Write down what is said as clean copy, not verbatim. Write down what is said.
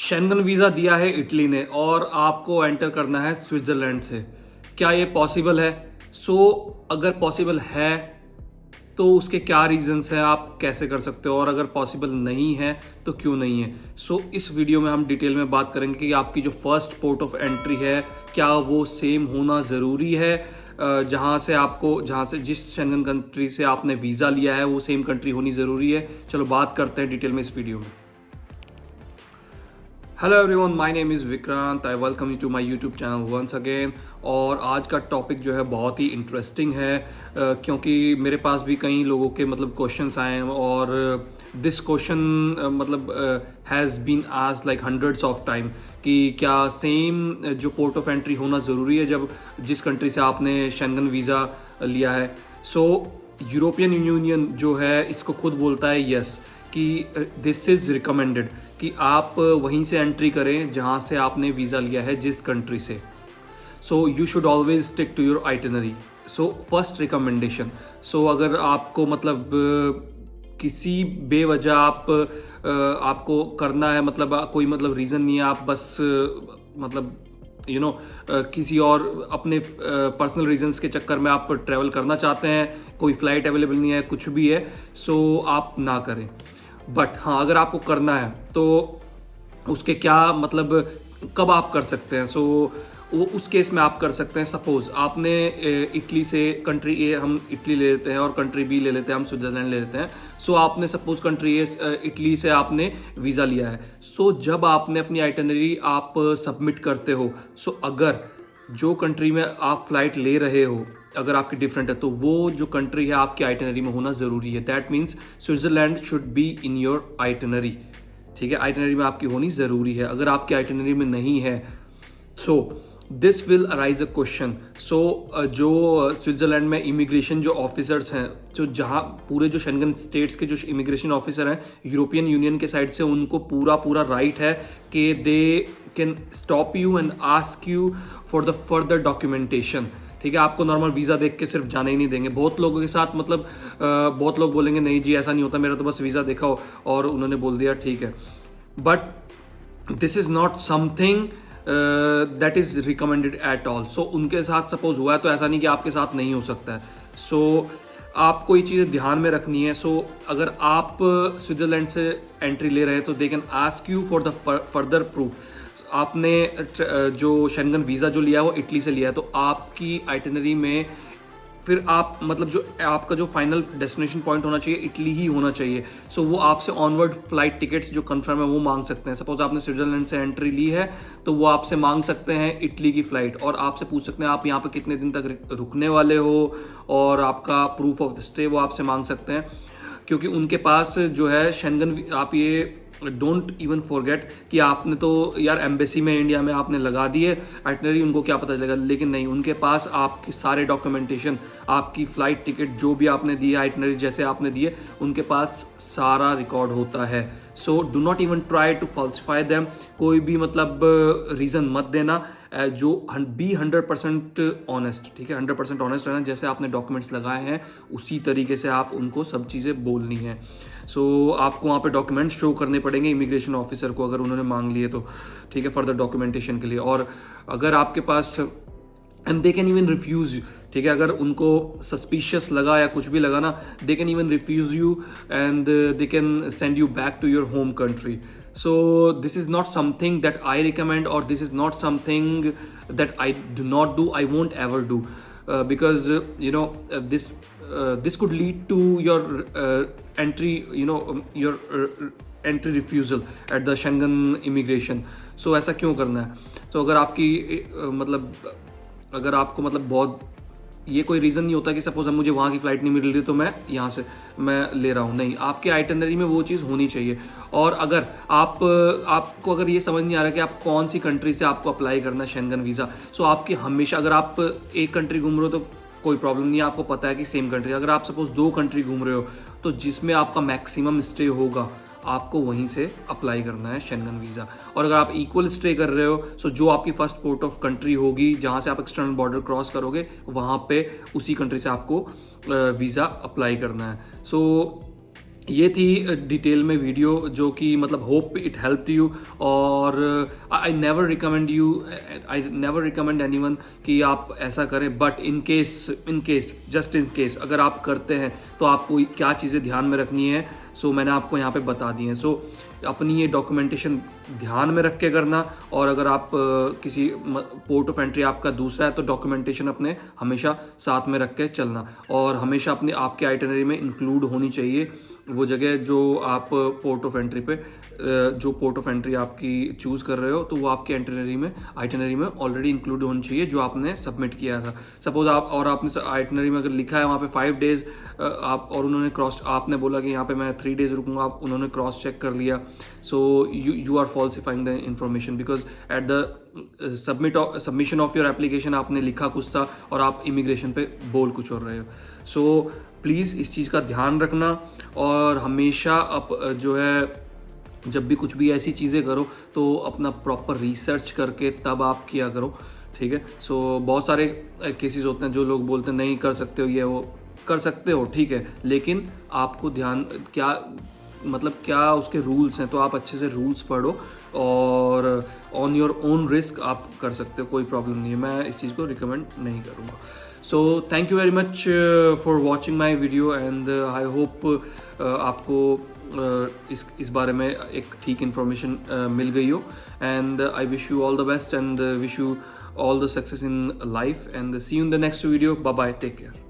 Schengen visa दिया है Italy ने और आपको एंटर करना है स्विट्ज़रलैंड से। क्या ये पॉसिबल है? अगर पॉसिबल है तो उसके क्या रीजंस हैं, आप कैसे कर सकते हो, और अगर पॉसिबल नहीं है तो क्यों नहीं है। इस वीडियो में हम डिटेल में बात करेंगे कि आपकी जो फर्स्ट पोर्ट ऑफ एंट्री है क्या वो सेम होना ज़रूरी है, जहाँ से जिस शेंगन कंट्री से आपने वीज़ा लिया है वो सेम कंट्री होनी ज़रूरी है। चलो बात करते हैं डिटेल में इस वीडियो में। Hello everyone, my name is Vikrant. I welcome you to my YouTube channel once again. और आज का टॉपिक जो है बहुत ही इंटरेस्टिंग है, क्योंकि मेरे पास भी कई लोगों के क्वेश्चंस आए हैं और this question has been asked like hundreds of time कि क्या सेम जो पोर्ट ऑफ एंट्री होना ज़रूरी है जब जिस कंट्री से आपने शेंगन वीज़ा लिया है। यूरोपियन यूनियन जो है इसको खुद बोलता है यस कि दिस इज़ रिकमेंडेड कि आप वहीं से एंट्री करें जहां से आपने वीज़ा लिया है जिस कंट्री से। You should always stick to your itinerary. First recommendation, अगर आपको किसी बेवजह आपको करना है, कोई रीज़न नहीं है, आप बस किसी और अपने पर्सनल रीजंस के चक्कर में आप ट्रैवल करना चाहते हैं, कोई फ्लाइट अवेलेबल नहीं है, कुछ भी है, आप ना करें। बट हाँ, अगर आपको करना है तो उसके क्या कब आप कर सकते हैं। वो उस केस में आप कर सकते हैं। सपोज आपने इटली से कंट्री ए, हम इटली ले लेते हैं, और कंट्री बी ले लेते हैं, हम स्विट्जरलैंड ले लेते हैं। आपने सपोज कंट्री ए इटली से आपने वीज़ा लिया है। जब आपने अपनी आइटनरी आप सबमिट करते हो, अगर जो कंट्री में आप फ्लाइट ले रहे हो अगर आपकी डिफरेंट है तो वो जो कंट्री है आपकी आइटनरी में होना ज़रूरी है। That means Switzerland should be in your itinerary. ठीक है, आइटनरी में आपकी होनी ज़रूरी है। अगर आपकी आइटनरी में नहीं है this will arise a question. जो स्विट्जरलैंड में इमिग्रेशन जो ऑफिसर्स हैं, जहाँ पूरे जो शेंगन स्टेट्स के जो इमिग्रेशन ऑफिसर हैं यूरोपियन यूनियन के साइड से, उनको पूरा राइट है कि they can stop you and ask you for the further documentation. ठीक है, आपको नॉर्मल वीज़ा देख के सिर्फ जाने ही नहीं देंगे। बहुत लोगों के साथ बहुत लोग बोलेंगे नहीं जी ऐसा नहीं होता, मेरा तो बस वीज़ा देखा और उन्होंने बोल दिया ठीक है। But this is not something that is recommended at all. उनके साथ सपोज हुआ है तो ऐसा नहीं कि आपके साथ नहीं हो सकता है। आपको ये चीज़ें ध्यान में रखनी है। अगर आप स्विट्ज़रलैंड से एंट्री ले रहे हैं तो they can ask you for the further proof. आपने जो शेंगन वीज़ा जो लिया है वो इटली से लिया है, तो आपकी आइटनरी में फिर आप जो आपका जो फाइनल डेस्टिनेशन पॉइंट होना चाहिए इटली ही होना चाहिए। वो आपसे ऑनवर्ड फ्लाइट टिकट्स जो कंफर्म है वो मांग सकते हैं। सपोज आपने स्विट्जरलैंड से एंट्री ली है तो वो आपसे मांग सकते हैं इटली की फ़्लाइट, और आपसे पूछ सकते हैं आप यहाँ पे कितने दिन तक रुकने वाले हो, और आपका प्रूफ ऑफ स्टे वो आपसे मांग सकते हैं। क्योंकि उनके पास जो है शेंगन, आप ये डोंट इवन फॉरगेट कि आपने तो यार एम्बेसी में इंडिया में आपने लगा दिए आइटनरी, उनको क्या पता चलेगा। लेकिन नहीं, उनके पास आपके सारे डॉक्यूमेंटेशन, आपकी फ़्लाइट टिकट जो भी आपने दिए आइटनरी जैसे आपने दिए, उनके पास सारा रिकॉर्ड होता है। Do not even try to falsify them. कोई भी रीज़न मत देना, जो बी 100% ऑनेस्ट। ठीक है, 100% ऑनेस्ट रहना। जैसे आपने डॉक्यूमेंट्स लगाए हैं उसी तरीके से आप उनको सब चीज़ें बोलनी है। आपको वहाँ पे डॉक्यूमेंट्स शो करने पड़ेंगे इमिग्रेशन ऑफिसर को, अगर उन्होंने मांग लिए तो। ठीक है, फर्दर डॉक्यूमेंटेशन के लिए। और अगर आपके पास, and they can even refuse. ठीक है, अगर उनको सस्पिशियस लगा या कुछ भी लगा ना, they can even refuse you and they can send you back to your home country. This is not something that I recommend, or this is not something that I do not do, I won't ever do, because this could lead to your entry, your entry refusal at the Schengen immigration. ऐसा क्यों करना है? अगर आपकी अगर आपको बहुत ये कोई रीज़न नहीं होता कि सपोज अब मुझे वहाँ की फ़्लाइट नहीं मिल रही तो मैं यहाँ से मैं ले रहा हूँ। नहीं, आपके आइटनरी में वो चीज़ होनी चाहिए। और अगर आपको अगर ये समझ नहीं आ रहा कि आप कौन सी कंट्री से आपको अप्लाई करना है शेंगन वीज़ा, आपकी हमेशा, अगर आप एक कंट्री घूम रहे हो तो कोई प्रॉब्लम नहीं है, आपको पता है कि सेम कंट्री। अगर आप सपोज 2 कंट्री घूम रहे हो तो जिसमें आपका मैक्सिमम स्टे होगा आपको वहीं से अप्लाई करना है शेंगन वीज़ा। और अगर आप इक्वल स्टे कर रहे हो जो आपकी फर्स्ट पोर्ट ऑफ कंट्री होगी जहाँ से आप एक्सटर्नल बॉर्डर क्रॉस करोगे, वहाँ पे उसी कंट्री से आपको वीज़ा अप्लाई करना है। ये थी डिटेल में वीडियो, जो कि मतलब होप इट हेल्प यू। और आई नेवर रिकमेंड एनीवन कि आप ऐसा करें, but in case just in case अगर आप करते हैं तो आपको क्या चीज़ें ध्यान में रखनी है, सो मैंने आपको यहाँ पे बता दी हैं। सो अपनी ये डॉक्यूमेंटेशन ध्यान में रख के करना, और अगर आप किसी पोर्ट ऑफ एंट्री आपका दूसरा है तो डॉक्यूमेंटेशन अपने हमेशा साथ में रख के चलना, और हमेशा अपने आपके आइटिनरी में इंक्लूड होनी चाहिए वो जगह जो आप पोर्ट ऑफ एंट्री पे जो पोर्ट ऑफ एंट्री आपकी चूज़ कर रहे हो, तो वो आपके आइटिनरी में ऑलरेडी इंक्लूड होनी चाहिए जो आपने सबमिट किया था। सपोज आपने आइटिनरी में अगर लिखा है वहाँ पे 5 डेज आप, और उन्होंने आपने बोला कि यहाँ पे मैं 3 डेज रुकूंगा, उन्होंने क्रॉस चेक कर लिया, so you are falsifying the information, because at the submission of your application आपने लिखा कुछ था और आप इमिग्रेशन पे बोल कुछ और रहे हो। सो प्लीज़ इस चीज़ का ध्यान रखना, और हमेशा जो है जब भी कुछ भी ऐसी चीज़ें करो तो अपना प्रॉपर रिसर्च करके तब आप किया करो, ठीक है। सो बहुत सारे केसेस होते हैं जो लोग बोलते हैं नहीं कर सकते हो, ये वो कर सकते हो, ठीक है, लेकिन आपको ध्यान क्या उसके रूल्स हैं, तो आप अच्छे से रूल्स पढ़ो और ऑन योर ओन रिस्क आप कर सकते हो, कोई प्रॉब्लम नहीं है। मैं इस चीज़ को रिकमेंड नहीं करूँगा। So thank you very much for watching my video, and I hope आपको इस बारे में एक ठीक इन्फॉर्मेशन मिल गई हो, and I wish you all the best and wish you all the success in life, and see you in the next video. Bye bye, take care.